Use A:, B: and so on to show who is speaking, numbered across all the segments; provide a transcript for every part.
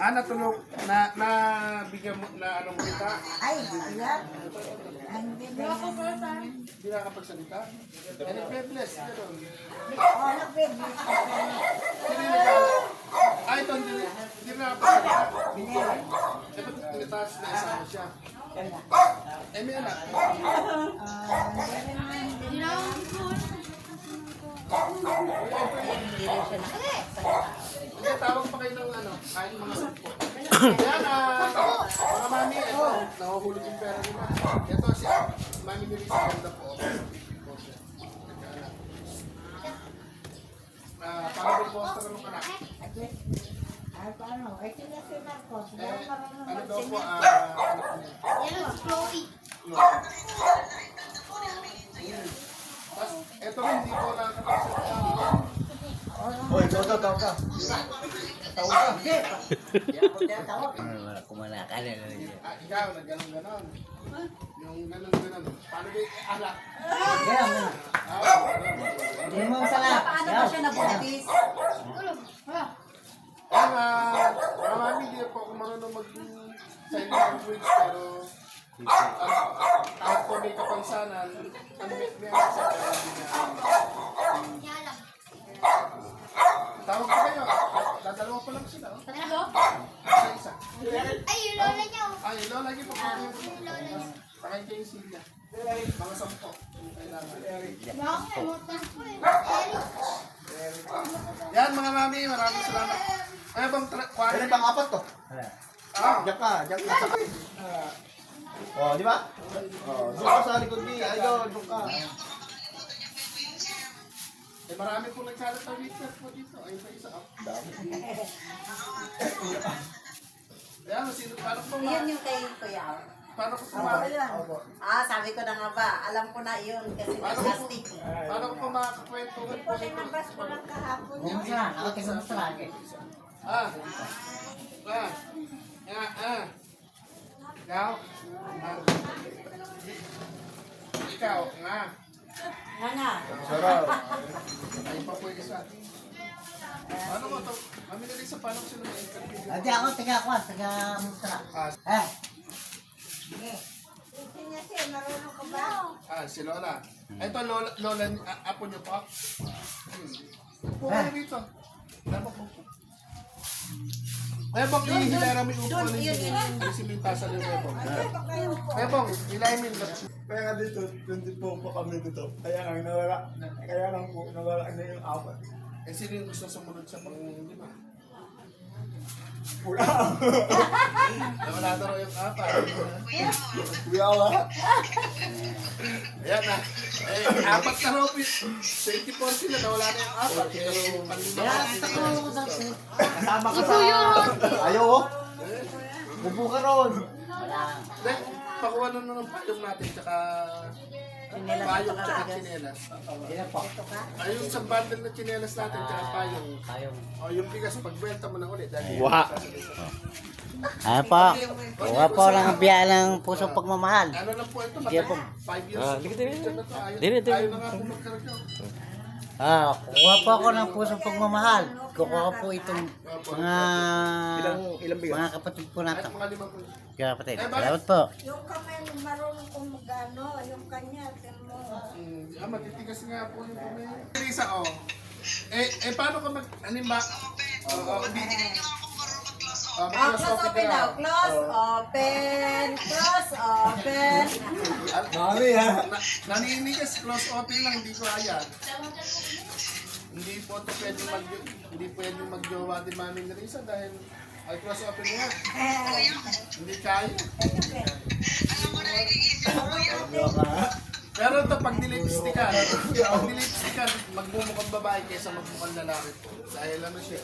A: Natulog na bigyan mo na ano mo kita?
B: Ay, yan.
A: Hindi nakakapagsalita? Ano bless? Gano'n.
B: Oh, nag-bless.
A: Sino yung nag-alala? Ito, hindi nakakapagsalita. Ito, tinataas na isama siya. May anak. Hindi, tawag pa kayo ng ano, kahit mga sampo. Yan, mga mami, ito, nahuhulog yung pera nila. Ito siya, mami nila sa ganda po. Paano yung poster ng anak?
B: Ano? Ay, sila si Marcos.
A: Ano daw po, anak niya?
C: Yan ang Chloe.
A: Tapos, ito rin, hindi ko nakakapagsalita.
D: Oy, taw ka.
A: Tawag ka.
D: Wala kumalakan na lang yan.
A: Ikaw, nag-ganon-ganon. Yung ganon-ganon. Paano ba yung alak?
D: Kaya mo na. Hindi mo masarap.
B: Paano ba siya nabuntis?
A: Marami hindi po ako marunong mag-sign language, pero kahit po may kapansanan, ang may sa kaya hindi niya. Tawag ko kayo. Dadalawa pa lang sila. Isa-isa.
C: Ay, yung lola niya.
A: Ay, lola niyo po.
C: Yung lola niya.
A: Sakay kayo sila. Mga 10. Yung kailangan.
C: Bakit? Mutas po eh. Eric.
A: Yan mga mami, maraming salamat. Ay, bang
D: Ano bang apat to? Diyan ka. Oh, di ba? Oh, doon ka sa likod ni Idol, doon ka.
A: Eh, marami po nagsalat ng witness po dito. Ayun pa isa. Dami. Ayan, paano po
B: Yun yung kay Kuya.
A: paano ko pumakas?
B: Sabi ko na nga ba, alam ko na yun kasi plastic.
A: Paano ko makakakwentuhan po dito?
B: ko lang kahapon.
D: Kumusta? Ako kumusta lagi.
A: Ikaw? Ikaw, nga.
B: Nga.
D: Sarap.
A: Ayun pa po yung isa. Ano mo ito? Mami na rin sa paano ko sila na-interview.
D: Ate ako, taga Mustra.
B: Marunong ka ba?
A: Si Lola. Ito, Lola, apo niyo po. Upo kayo dito. Dapat po po. Kaya bang ihilera mo yung upo ng simintasan yung Bebong? Bebong, hilahin mo yung laps.
E: Kaya nga dito, hindi po kami dito. Kaya nga nawala na yung apat.
A: Eh, sino yung gusto sumunod sa pang-lima?
E: Wala.
A: Nawala na raw yung apat.
E: Wala.
A: Ayan na. Eh, apat na raw. 24 sila, nawala na yung apat. Pero pang-lima na.
D: Kasama ka sa... Ayaw oh. Bubu ka ron.
A: Then, pakuha na ng payong natin, tsaka payong, tsaka tsinelas.
D: Ilan po?
A: Ayun sa bundle na tsinelas natin, tsaka payong.
D: Kayong.
A: O, yung bigas, pagbenta mo na ulit. Dahil
D: Ano po? Kuha po ng biya ng pusong pagmamahal.
A: ano lang po ito,
D: Sige po.
A: 5 years. Picture na to. Ayaw na nga po magkarga.
D: Kuha po ako ng pusong pagmamahal. Kuha po itong mga kapatid po
A: Kahit
D: natin.
A: mga 5 po.
D: Kaya kapatid. Salamat po.
B: Yung kamay marunong kung magano, yung kanya,
A: Matitigas nga po yung kamay. Teresa, paano ka mag-animba?
B: close open daw. Close open.
E: Mami ha.
A: Naninigas, close open lang, hindi ko ayan. Hindi po ito pwedeng magjowa din Mami Teresa dahil ay close open nga. Hindi kaya. Pero ito, pag nilipstikan, magmumukhang babae kaysa magmukhang lalaki po. Dahil ano siya,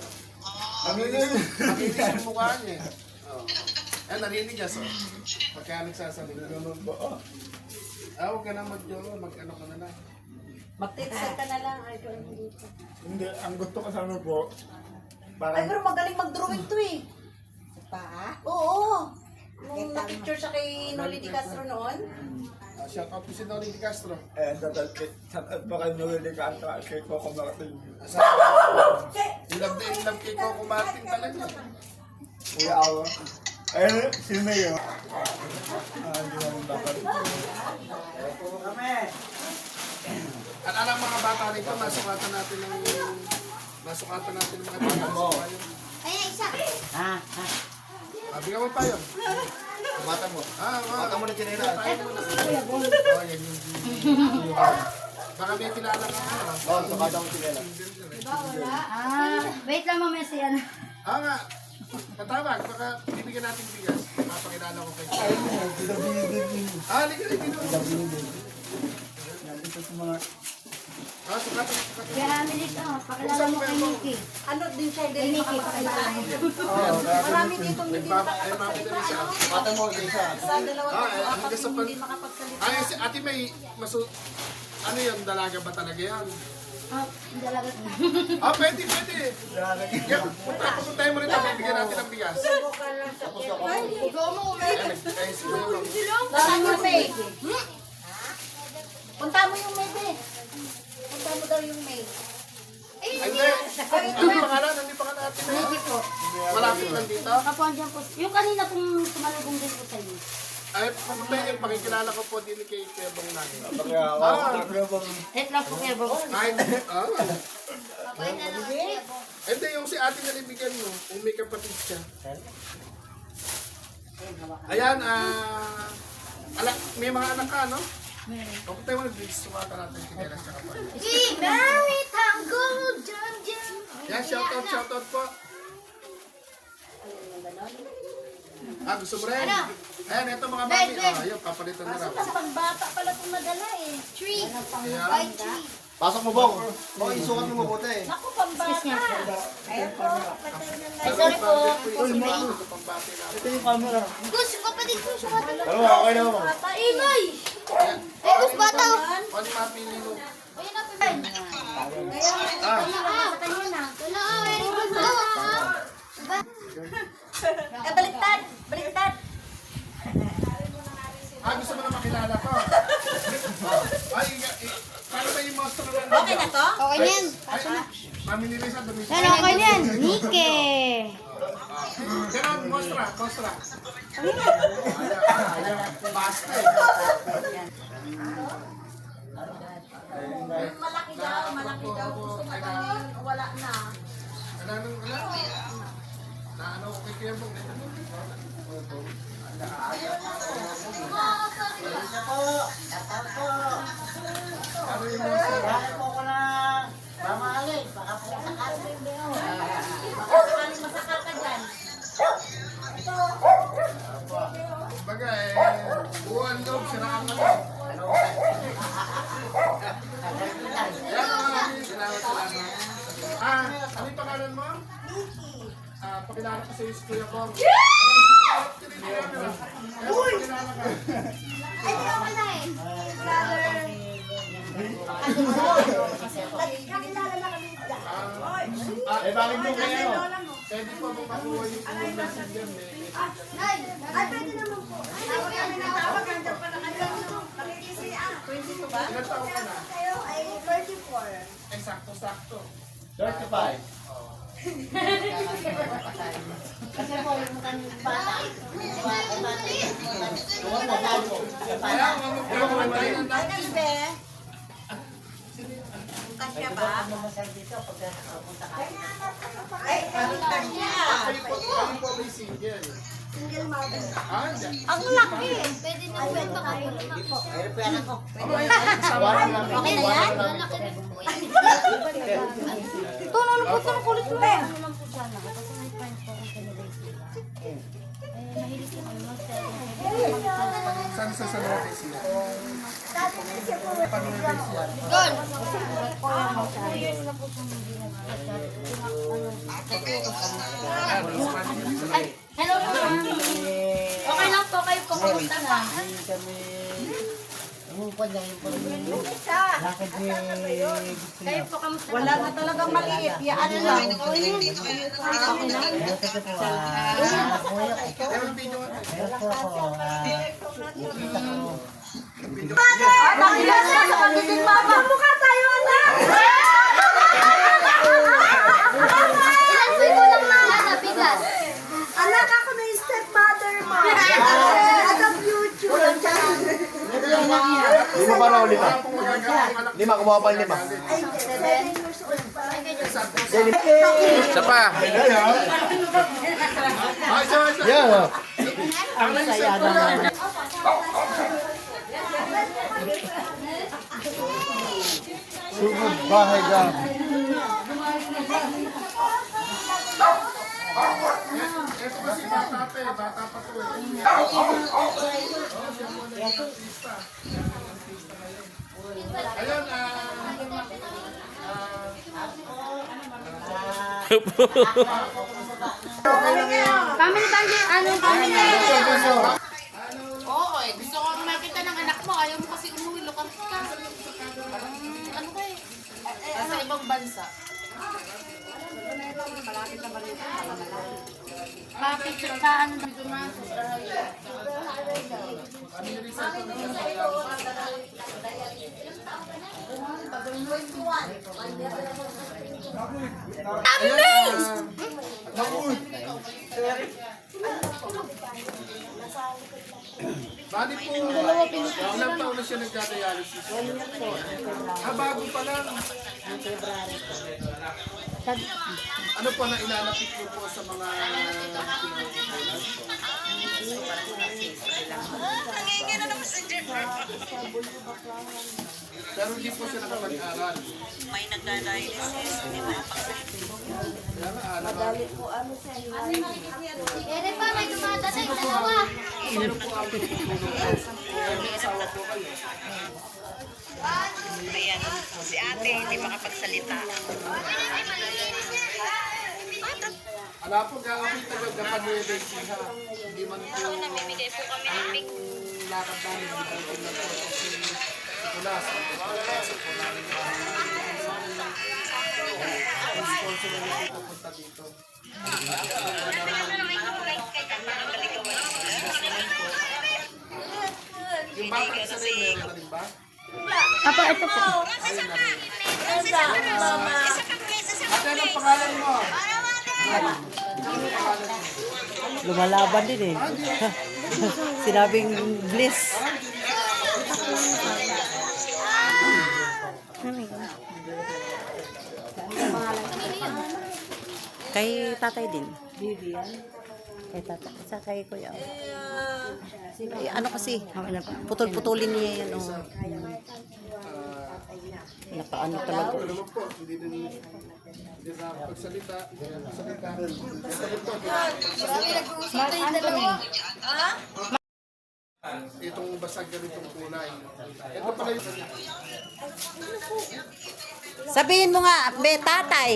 A: makinis yung mukha niya. Naninigas pagka nagsasalita. Huwag ka na mag-jowa, mag-ano ka na lang.
B: Mag-text ka na lang. Ay,
E: Hindi, ang gusto ko sana po,
B: pero magaling mag-drawing to eh. Pa? Oo. Nung na-picture siya kay Noli Di Castro noon.
A: Shout out po si Noli Di Castro.
E: At baka nuli ka at kay Coco Martin.
A: Ilab kay Coco Martin talaga.
E: Kuya Awa. Ayun, si Mayo. Hindi namin bakal.
A: At alam mga bata nito, masukatan natin ng mga bata mo.
C: Ayun, isa.
D: Ha?
A: Bigyan mo pa yun.
E: Mata mo.
A: Mata mo na tinira. Baka may kilala ka mo.
E: Sukatan mo sila.
C: Wait lang mamaya si ano.
A: Nga. Patawag. Baka bibigyan natin bigas. Mapakilala ko kayo. Liga.
E: Ito sa mga...
A: Sukatan.
C: Kaya Amelie, pakilala mo kay Nikki.
B: Ano din siya,
C: Kay
B: din
C: Nikki, pakilala mo.
B: Marami ditong hindi
A: Ay, mapitali siya.
E: Mata mo, isa.
B: sa dalawa apat
A: hanggang sa
B: yung
A: pag...
B: hindi makapagsalita.
A: Si Ate May, ano yun, dalaga ba talaga yan?
C: Dalaga.
A: Pwede. Pupuntahin mo rin ito, bibigyan natin ng bigas.
C: Ikaw mo, May.
B: Nasaan yung May? Punta mo yung May, be. Punta mo daw yung May.
A: Hindi. Ano pangalan Ate May?
C: Nikki po.
A: Malapit lang dito.
C: Kapuan dyan po. Yung kanina pong tumalubong din po sa iyo.
A: Ay, pupuntahin yung pakikilala ko po din kay Kuya Bong namin.
C: Wait lang po kayo, bro.
A: Ay,
C: Babay na lang kayo, bro.
A: hindi, yung si ate nalibigyan mo, kung may kapatid siya. Ayan, may mga anak ka, no? Pupuntahin mo na, please, sumata natin kinelas ka kapal.
C: Si Mary Tango, Jam Jam.
A: Yan, shoutout po. Gusto mo rin? Ayan, ito mga mami. Ayun, papalitan na raw.
B: Pangbata pala itong nadala eh.
C: Tree.
A: Ayan.
C: By tree.
E: Pasok mo, Bong. Bong, isukat mo mabuti.
B: Naku, pambata. Ayan po.
A: Ay, sorry po. Ito pambati na.
E: Ito yung camera.
C: Gus, kapatid ko siya.
E: Dalawa, okay na mo.
C: Ingay! Ay, Gus, bata.
A: Paano mapili mo?
C: Ayun na, Piben. Sa kanya na. Wala, very good.
B: Baliktad. Baliktad.
A: Gusto mo na makilala ko? Ay, paano ba yung monster na
B: Okay na to?
C: Okay na yan.
A: Mami ni Risa, dumi.
C: Yan, okay na yan. Nike.
A: Ganon, mostra. Ayan, basta eh.
B: Malaki daw. Gusto mo daw, wala na.
A: Naano ko kay Kuya Bong. Ano yung monster?
D: Bakit po ko na mamahalin? Baka po sakal.
B: Sakaling masakal ka dyan.
A: Baga buwan loob, siraan ka lang. Yan mga mami, salamat. Ano yung pangalan mo? Pakilala ka sa iyo si Kuya Bong. Pakilala ka.
C: Ay, okay na eh.
B: Kakilala na kami dyan.
E: Bakit mo kayo?
A: Pwede po mo makuha yung message yan.
C: Ay,
B: Pwede naman po. Ay, kami natawag. Nandiyan pa na kayo. Nakikisi 22 ba?
A: Ilan taon ka na?
B: Kayo ay 34.
A: Sakto.
E: 35.
D: Kasi po yung kanyang bata.
A: Kaya, magkakaroon tayo ng dati.
B: Ano be? Kasya ba? Ay, baliktad niya.
A: Kayo po may single.
B: Single mother.
A: Dyan.
B: Ang laki.
C: pwede na ulit makapulong ako.
B: Okay na yan?
C: Lalaki rin po yan.
B: Ito, ano po ito? Kulit mo eh.
C: Ano lang po sana. Kasi may friends po akong pinag-ibig. Mahilig ko ang monster.
A: Saan sa Sanote siya? Panulit siya.
C: Gol!
B: 2 years na po siyang hindi
C: Ay, hello po. Okay lang po kayo po. Kumusta na?
D: Hindi kami... Ano pa niya yung pag-ibig? Lakad niya gusto niya.
C: Kayo po kamusta
B: Wala na talagang maliit. Yaan lang. Okay na.
D: Pero kasi po, kuya ko.
A: Pero video nga.
D: Meron po ako, nakikita ko.
B: Mukha tayo, anak!
C: Ilan po ito lang mga nabigas?
B: Anak, ako na yung stepmother mo. Anak YouTube.
E: Lima pa na ulit ah. Lima, kumuha pa yung lima.
B: Ay, 7 years old pa.
A: Isa pa.
E: Yan ah. Sugod bahay ka.
A: Ito kasi bata pa eh. Bata pa to eh. Ayun,
C: Family bonding, ano, family.
F: Oo eh. Gusto ko makita ng anak mo. Ayaw mo kasi umuwi. Lokal ka. Ano ka eh? Sa ibang bansa.
C: Pa-picture ka, ano na.
A: bali po, ilang taon na siya nagdadialysis? Bago pa lang. Ano po na ilalapit niyo po sa mga pero hindi po siya nakapag-aral.
G: May nagda-dialysis, hindi makapagsalita.
B: Madali po ano siya.
C: Ere pa, may dumadatay, dalawa.
G: Ayan, si ate hindi makapagsalita.
A: Ala po, ako'y taga-Gapanueve siya. Hindi man po
G: Namimigay po kami ng pink.
A: lakad namin. Hindi ko lang po kasi Tulas. Pasok po namin ang sponsor na nito pupunta dito. Yung bata isa rin, meron na rin ba?
C: Papa, ito po.
A: Ayun na rin.
B: Mama.
A: Ate, anong pangalan mo?
D: Lumalaban din eh. Sinabing bliss. Kay tatay din. Kay tatay. Sa kay kuya. Eh, ano kasi, putol-putulin niya yan. Oh. Nakaano talaga.
A: Ano naman po, hindi na pagsalita. Salita. Itong basag ganitong kulay. Ito pala yung
D: Sabihin mo nga, be, tatay.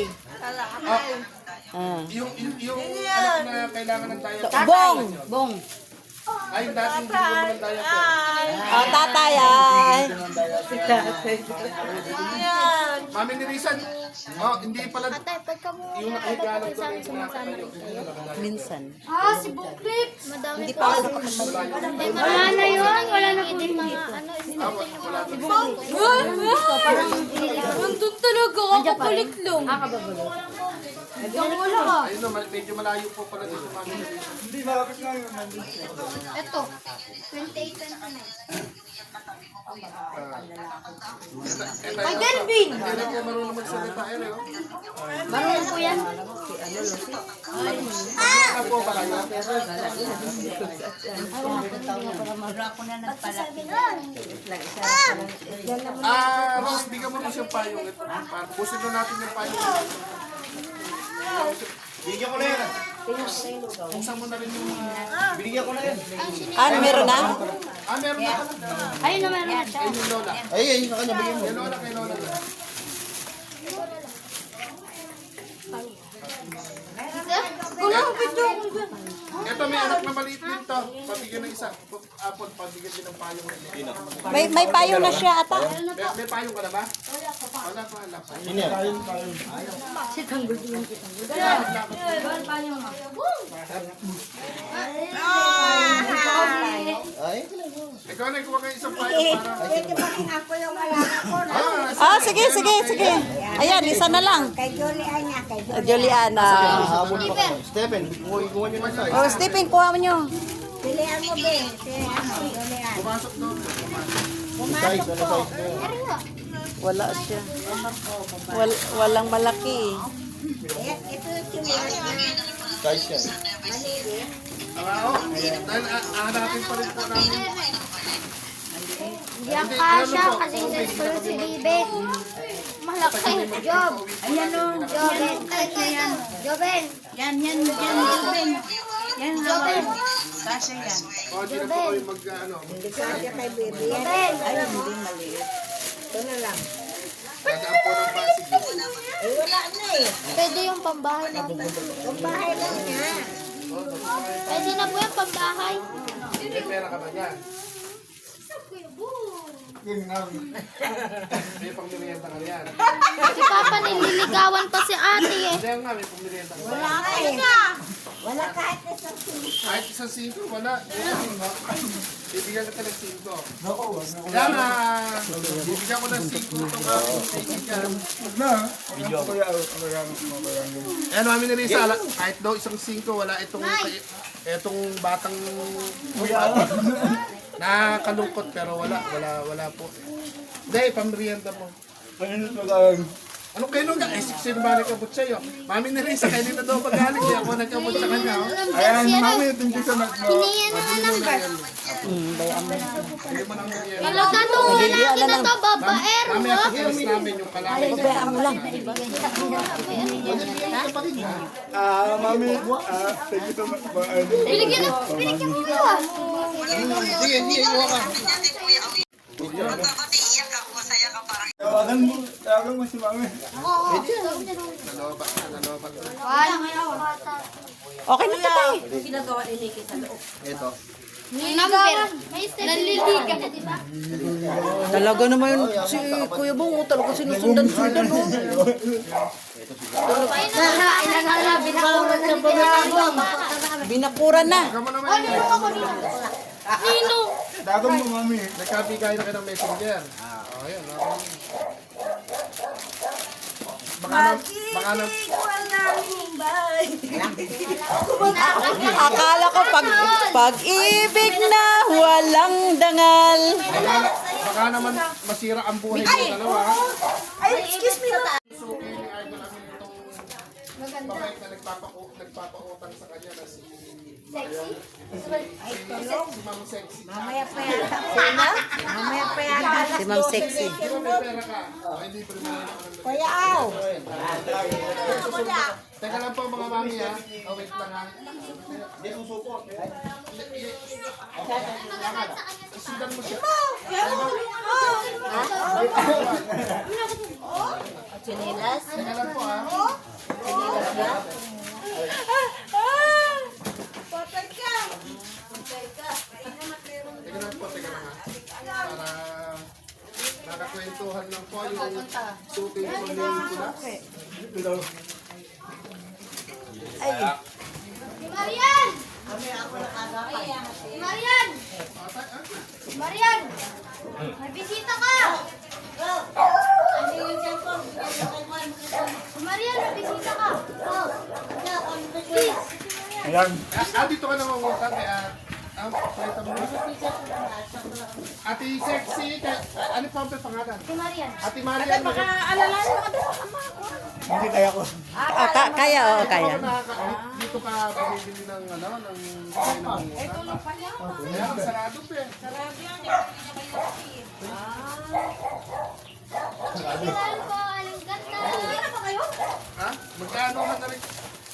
A: yung anak na kailangan ng diet.
D: Bong! Bong.
A: Ay, yung dating hindi mo ng diet.
D: Oh, tatay ay.
A: Mami ni Rizan, hindi pala
C: Tay, pagka mo
A: yung nakahiga lang
C: sa amin, sumasama rin kayo.
D: Minsan.
C: Ah, si Buklik! Madami
D: Hindi
C: po.
D: pa ako
C: Wala na yun, wala na po yung mga ano, si parang
F: Nandun talaga ako kapalit lang.
A: ayun naman, medyo malayo po pala dito Mami ni Rizan.
E: Hindi, malapit na yun. Nandun.
C: ito. 28-29.
A: Ay,
C: Delvin!
A: Hindi na po marunong magsalita. Ayun, eh.
C: Marunong po yan.
A: Ano po ba kayo? Ross, bigyan mo mo siyang payong ito. Pusin na natin yung payong ito.
E: Bigyan ko na yan.
A: Buksan mo na rin yung...
E: Binigyan ko na yan.
D: Ano, meron na?
A: Meron na.
C: Ayun na, meron na siya.
A: Ayun yung Lola.
E: Ay, sa kanya, bigyan mo.
A: Kay Lola, kay Lola. Ito may anak na maliit din to. Pabigyan ng isa. Apple, pabigyan din ng payong.
D: May payo na siya ata.
A: May payong ka na ba? Wala pa, wala pa.
E: Sino yan?
C: Si Tanggol din kita.
E: Ay,
A: Ikaw na, kuha kayo isang payo para...
B: Pwede pa rin ako yung alaga ko.
D: Sige. Ayan, isa na lang.
B: Kay Julian niya, kay Julian.
D: Juliana.
E: Stephen, kuha niyo na size.
D: Oh, Stephen, kuha mo nyo.
B: Pilihan mo, be. Si Julian.
A: Pumasok doon.
B: Pumasok po.
D: Wala siya. Walang malaki.
B: Ito yung Julian niya.
E: Size yan.
B: Maliit.
A: Dahil hanapin pa rin po namin.
C: Hindi ang kasha kasi susunod si Bibe. Malaki. Job. Ayan o. Joben. Joben.
F: Yan, Joben. Yan,
C: Joben.
F: Kasha yan.
A: O, di na po kayo mag-ano.
B: Hindi ka siya kay baby.
C: Joben.
B: Hindi maliit. Ito na lang.
A: Dadaan po ng Pasig.
B: Eh, wala na eh.
C: Pwede yung pambahay natin.
B: Kung bahay lang niya.
C: Pwede na po yung pambahay.
A: May pera ka ba niyan? May pang-merienda ka yan.
C: Si Papa nililigawan pa si ate eh.
A: Hindi nga, may pang-merienda ka.
B: Wala ka eh. Wala kahit isang sili.
A: Kahit isang 5, wala. Bibigyan ka ng 5. Yan na. Bibigyan ko ng 5 itong aking kaibigan. Ayan, Mami Nerissa, kahit daw isang 5, wala itong batang nakakalungkot pero wala po. Hindi, pamerienda mo. Ano kayo nung sino ba nagkabot sa'yo? Mami Nerissa, kayo nito daw magaling. Kaya ako nagkabot sa kanya.
E: Ayan, mami, thank you so much.
C: Hiniyan na ng number.
A: Hindi mo nang merienda.
C: Hello, tatong lalaki na to, babaero.
A: Mami, ako kinis namin yung kalamay.
E: Mami, thank you so much.
C: Binigyan mo ka.
A: Sige, iwa ka.
G: Iiyak ako, masaya ka parang.
E: Tawagan mo si mami.
A: Nalobat na.
D: Okay na tatay.
A: Ito.
C: Number. Naliliga na, di ba?
D: Talaga naman si Kuya Bong, talaga sinusundan-sundan. Binakuran na.
A: Kamo naman yun.
C: Nino.
E: Tawagan mo, mami.
A: Nagkabigay na kayo ng messenger. Ayun. Baka na.
D: Akala ko pag-ibig na walang dangal.
A: Baka naman masira ang buhay ng dalawa.
B: Ay, excuse me.
A: Suki ni Idol namin itong babae na nagpapautang sa kanya na si Ma'am Sexy.
B: Mamaya pa yata. Mamaya pa yata.
D: Si Ma'am Sexy.
A: Di ba may pera ka? Hindi pa rin mo na
B: Kuya Aw.
A: Teka lang po mga mami ha. Wait lang ha. Sundan mo siya.
B: Chinilas.
A: Teka lang po ha.
B: Patay ka.
A: Teka lang po, teka lang ha. Para nakakwentuhan lang po yung shooting ko ni Kulas.
C: Marian! Marian! Marian! May bisita ka! Marian, may bisita ka! Please!
E: Ayan.
A: Dito ka nangungutang kaya kwenta mo. Ate Sexy, ano pa ang pangalan?
C: Si Marian.
A: Ate Marian.
E: Hindi kaya ko.
D: Kaya, oo, kaya.
A: Dito ka bumibili ng ito lang pa yan. Kaya sarado pa eh.
C: Kailan po, aling ganda. Kailan po kayo?
A: Ha? Magkano ka na rin?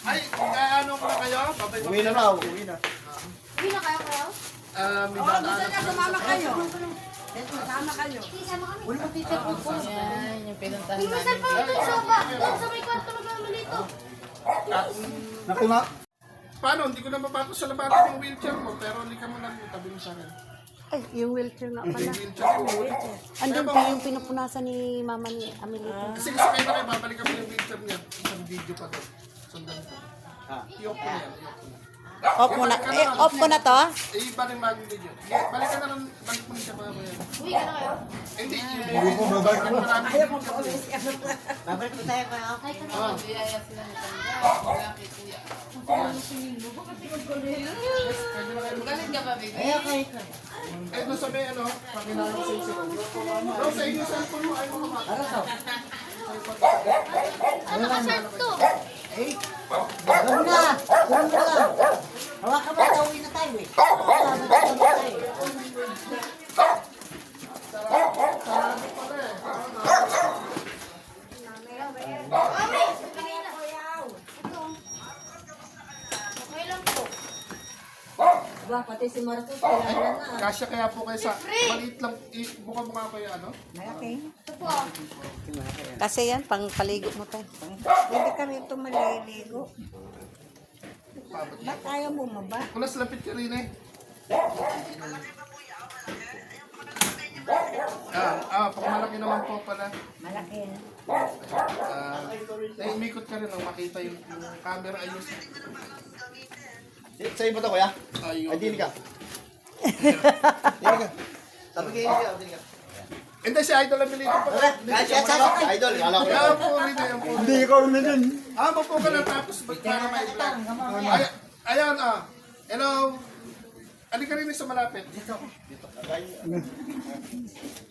A: Ay, magkano ka na kayo? Babay mo.
E: Uwi na raw, uwi na.
C: Uwi na kayo kayo?
A: May dadaan na.
B: Sumama kayo. Sama kayo.
C: Sama kami. Wala pa teacher po. Yan, yung pinuntahan namin. Iwasan pa ito yung soba. Doon sa may kwarto magmamalito.
E: Nakima.
A: Paano? Hindi ko na mapapasalabatin yung wheelchair mo. Pero hindi ka mo lang tabi mo sa akin.
D: Ay, yung wheelchair nga pala.
A: Yung wheelchair mo.
D: Andun pa yung pinupunasan ni mama ni Amelito.
A: Kasi gusto kayo na kayo, babalik kami yung wheelchair niya. Isang video pa doon. Sundan ko. Iyok ko na yan. Iyok ko na.
D: Off muna. Eh, off mo na to?
A: Eh, balik mag video. Balik ka na lang. Balik mo na siya para yan.
F: Uwi ka na kayo.
A: Hindi, hindi mo babalik mo.
B: Ayaw mo pa ulit.
D: Babalik ko tayo kayo.
F: Ay, ka na. Biyaya sila ni Tanda. Wala kay Kuya. Galit ka ba, baby?
A: Eh, doon sa may ano, pakinarang sa isip. Doon sa inyo, cellphone mo, ayaw mo naman.
C: Ano ka shirt to?
D: Gawin na! Gawin mo lang! Hawakan mo, tawin na tayo eh. Hawakan mo tayo.
C: Okay lang po.
B: Ba, pati si Marcos, kailangan na.
A: Kasya kaya po kayo sa, maliit lang, buka mo nga kayo ano?
B: Malaki.
C: Ito po.
D: Kasi yan, pang paligo mo tayo.
B: Pwede ka rito maliligo. Ba't ayaw mo maba?
A: Kulas lapit ka rin eh. Pag malaki naman po pala.
B: Malaki.
A: Naimikot ka rin nang makita yung camera ayos.
E: Sa iba to, kuya?
A: Ayun.
E: Ay, dili ka. Dili ka. Sabi kayo, dili ka.
A: Hindi, si Idol ang pinili ko pa.
E: Idol, kala ko.
A: Kaya po rin na yung po.
E: Hindi ikaw na dun.
A: Mapo ka na tapos para may vlog. Ayan, hello. Ali ka rin sa malapit.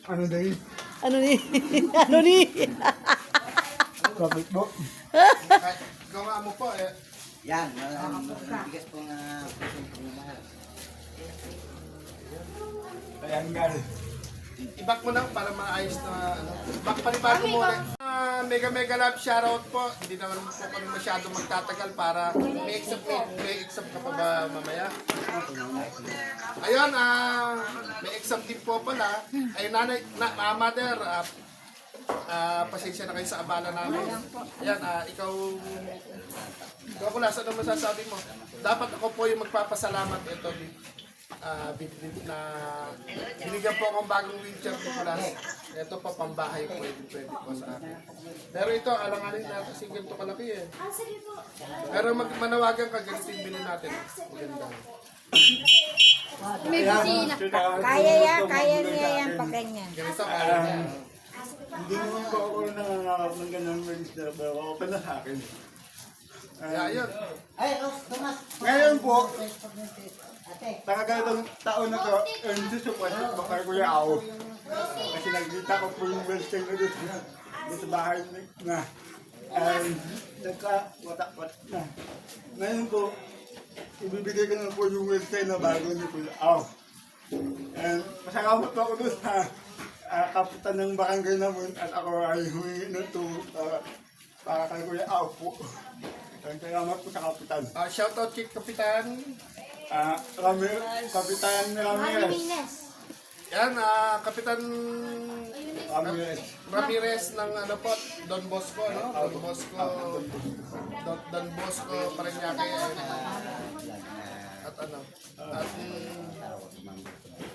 E: Ano dahil?
D: Ano ni? Ano ni?
E: Kapit mo.
A: Gawa mo po eh.
H: Yan, bigas po na mahal.
E: Ayan nga rin.
A: I-back mo lang para maayos na ano. Back panibago mo ulit. Mega love shoutout po. Hindi naman po kami masyado magtatagal para may exam ka pa ba mamaya? Ayun, may exam din po pala. Ay nanay, mother, pasensya na kayo sa abala namin. Ayan, ikaw Kulas, ano masasabi mo? Dapat ako po yung magpapasalamat. Ito, na binigyan po akong bagong wheelchair ni Kulas. Ito pa pambahay po, pwede po sa akin. Pero ito, alanganin natin kasi ganito kalaki eh. Pero manawagan ka, ganito yung bilhin natin. Maganda.
C: May busina.
B: Kaya niya yan pag ganyan.
A: Ganito, kaya niya.
E: Hindi naman po ako nangangarap ng ganun minister, pero ako pa na sa akin.
A: Kaya yun.
H: Ay, Tomas.
E: Ngayon po, nakagalang taon na to, hindi sa pwede bakar ko yung ako. Kasi nagkita ko po yung wellstay na doon sa bahay na. And nagka-watak-watak na. Ngayon po, ibibigay ko na po yung wellstay na bago niyo po yung ako. And masalamat po ako doon sa kapitan ng barangay naman at ako ay humingi ng tulong para kay Kuya Ao po. Salamat po sa kapitan.
A: Shoutout kay Kapitan.
E: Kapitan Ramirez.
C: Marines.
A: Yan, Kapitan
E: Ramirez.
A: Ramirez ng ano po, Don Bosco, no? Don Bosco. Don Bosco, Parañaque. At ano?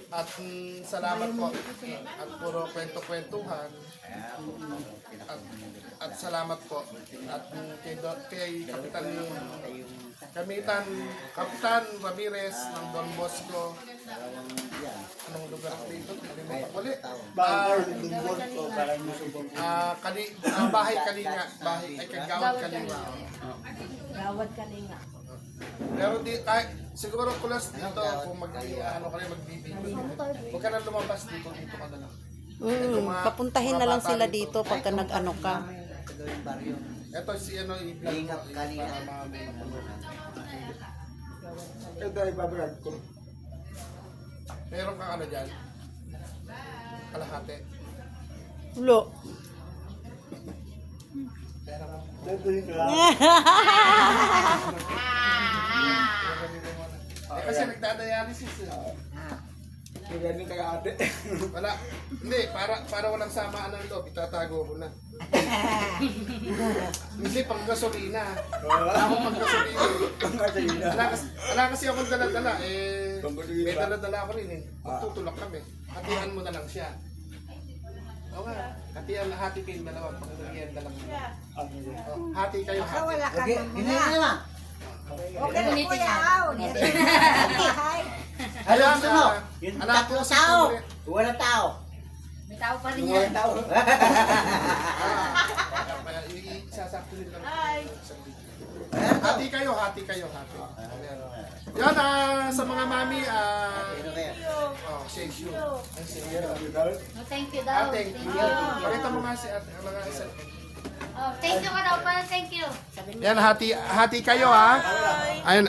A: At salamat po. At puro kwento-kwentuhan. At salamat po. At kay Kapitan Ramirez ng Don Bosco. Anong lugar dito? Kalimutan ko ulit. Bahay Kalinga. Kagawad Kalinga.
B: Gawad kalinga.
A: Pero siguro Kulas dito kung magbibigay. Huwag ka na lumabas dito ka na lang.
D: Papuntahin na lang sila dito pagka nag-ano ka.
A: Ito si i-vlog
H: Kalingap, kalingap.
E: Ito ay babrad ko.
A: Meron kang ano dyan? Kalahati.
D: Ulo.
E: Ito yung kaya.
A: Kasi nagdadialysis eh.
E: Ganyan taga ate.
A: Wala. Hindi, para walang samaan ng loob, itatago ko na. Hindi, pang gasolina. Ako pang gasolina. Wala kasi akong dala-dala. May dala-dala ako rin eh. Magtutulak kami. Hatihan mo na lang siya. Oo nga. Hati kayong dalawa. Pang merienda lang. Hati kayo, hati.
B: Wala ka
H: Okay,
B: naman
H: hindi
B: na.
H: naman.
B: Okay na kuya, aw. Hi.
H: Ano gusto mo?
A: ah,
H: Yung
A: anak
H: tatlo
A: ko, si
H: tao.
A: Kuya.
H: Walang tao.
F: May tao pa rin yan.
H: Walang tao.
A: Sasaktuhin lang.
B: Hi.
A: Hati kayo, hati. Yan, sa mga mami,
H: Ano kaya?
A: thank you.
C: No, thank you daw.
A: Thank you. Pakita mo nga si ate, mga isa.
C: Oh, thank you ka daw pa. Thank you.
A: Yan, hati kayo ha. Ayun,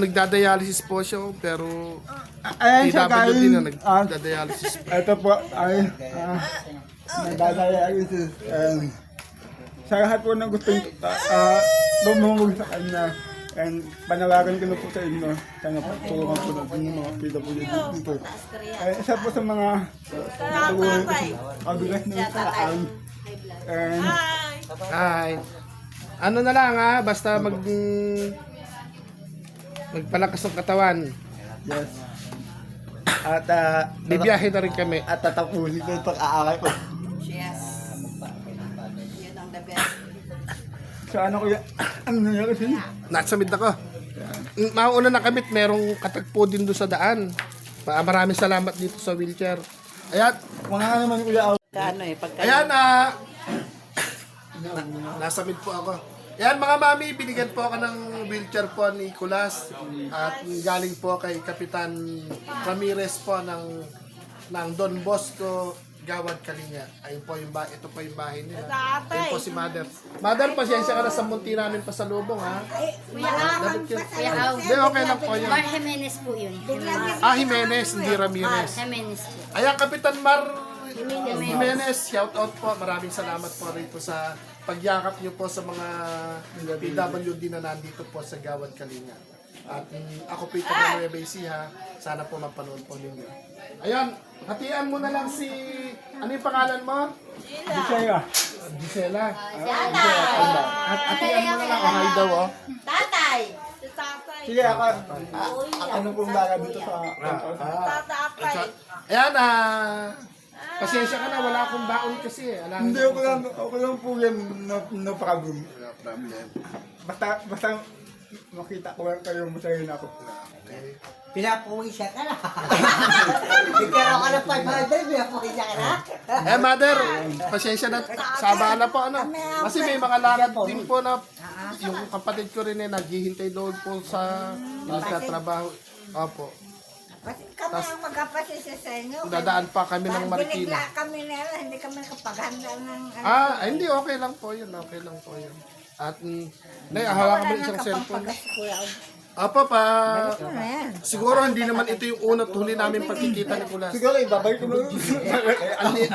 A: nagdadialysis po siya, pero
E: Ayan siya
A: PW din na
E: guys.
A: nagdadialysis.
E: Ito po ay nagdadialysis. Sa lahat po na gusto bumungog sa kanya. And panawagan ko na po sa inyo. Sana po tulungan po natin yung mga PWD dito. Isa po sa mga natulungan ko ang bigas na yung paraan. And
A: Hi. Ano na lang ha, basta magpalakas ng katawan.
E: yes. At
A: Bibiyahe na rin kami.
E: at tatapusin ko yung pag-aaral ko.
B: Yes. Yun ang the best.
E: So ano kuya? Ano nangyari sa'yo?
A: Nasa mid ako. Mauna na kami, merong katagpo din doon sa daan. Maraming salamat dito sa wheelchair. Ayan,
E: Mga nga naman kuya.
D: Kaano eh, pagka...
A: ayan nasa mid po ako. Ayan mga mami, binigyan po ako ng wheelchair po ni Kulas. At galing po kay Kapitan Ramirez po ng Don Bosco Gawad Kalinga. Ayun po yung ito po yung bahay nila. Ayun po si Mother. Mother, pasensya ka na sa munti namin pasalubong ha.
C: Kuya Aw. Kuya Aw.
A: Hindi, okay lang po yun.
C: Mar Jimenez po yun.
A: Jimenez, hindi Ramirez.
C: Jimenez po.
A: Ayan, Kapitan Mar Jimenez, shout out po. Maraming salamat po rito sa pagyakap niyo po sa mga PWD na nandito po sa Gawad Kalinga. At ako po ito ng Nueva Ecija. Sana po mapanood po ninyo. Ayan, hatian mo na lang si... Ano yung pangalan mo?
E: Bisaya.
A: Gisela. At hatian mo na lang. Oh, hi daw oh.
B: Tatay.
E: Sige ako. Ano pong baga dito sa
B: Tatay.
A: Ayan, pasensya ka na. Wala akong baon kasi eh.
E: Hindi ako lang po yan no problem. Basta makita ko lang kayo masaya na ako.
H: Pinapuwisya ka na. Ikaw ka na 500, pinapuwisya ka na.
A: Mother, pasensya na. Sa abala po, ano. Kasi may mga lakad din po na yung kapatid ko rin eh, naghihintay doon po sa trabaho. Opo.
B: Kami ang magkapasisa sa inyo.
A: Dadaan pa kami ng Marikina.
B: Binigla kami nila, hindi kami nakapaghanda ng...
A: Hindi, okay lang po yun. Okay lang po yun. At, hawakan mo isang cellphone. Apo pa. Siguro hindi naman ito yung unang huli namin pagkikita ni Kulas.
E: Siguro ibabalik ko na.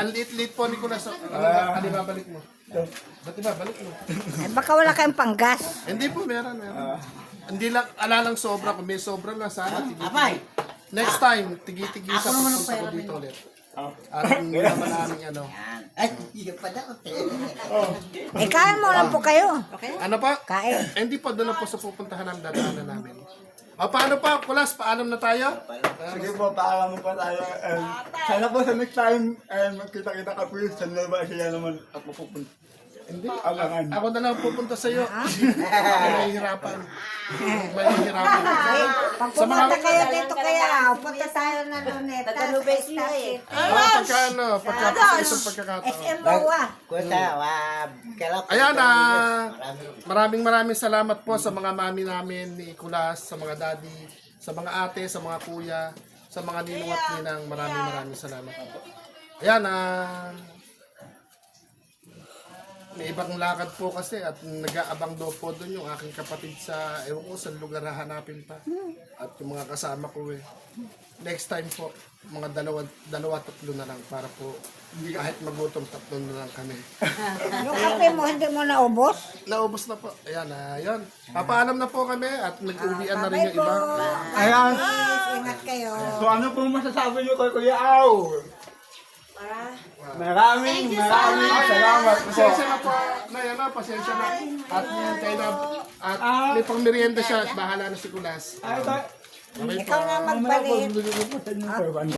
A: Ang liit-liit po ni Kulas. Ano babalik mo? Ba't ibabalik mo?
B: Baka wala kayong panggas.
A: Hindi po, meron. Hindi lang, alalang sobra. Kung may sobra na, sana
H: Apay!
A: next time, tigi-tigi sa pupunta ko dito ulit. At hindi naman namin ano.
H: Ay, hindi pa daw.
B: Kain mo lang po kayo.
A: Ano pa?
B: Kain.
A: Hindi po, doon na po sa pupuntahan namin, dadaanan namin. Paano pa? Kulas, paalam na tayo?
E: Sige po, paalam mo pa tayo. Sana po sa next time, magkita-kita ka po sa Nueva Ecija naman at mapupunta.
A: Hindi.
E: Abangan.
A: Ako na lang pupunta sa iyo. Mahihirapan. Mahihirapan.
B: Pag pumunta kayo dito kaya, punta tayo na luneta.
A: Pagka isang pagkakataon.
B: SM Bawa.
H: Kuya, kailangan.
A: Ayan, maraming salamat po sa mga mami namin ni Kulas, sa mga daddy, sa mga ate, sa mga kuya, sa mga ninong at ninang. Maraming salamat po. Ayan, may ibang lakad po kasi at nag-aabang daw po doon yung aking kapatid sa, ewan ko, sa lugar hahanapin pa. At yung mga kasama ko eh. Next time po, mga dalawa, tatlo na lang para po kahit magutom, tatlo na lang kami.
B: Yung kape mo, hindi mo naubos?
A: Naubos na po. Ayan, ayun. Papaalam na po kami at nag-uwian na rin yung iba.
E: Ayan.
B: Ingat kayo.
E: So ano pong masasabi niyo kay Kuya Aw? Maraming salamat po.
A: Pasensya na po. Pasensya na. At kayo na, at may pang merienda siya at bahala na si Kulas.
B: Ikaw na magpalit.
E: Ay,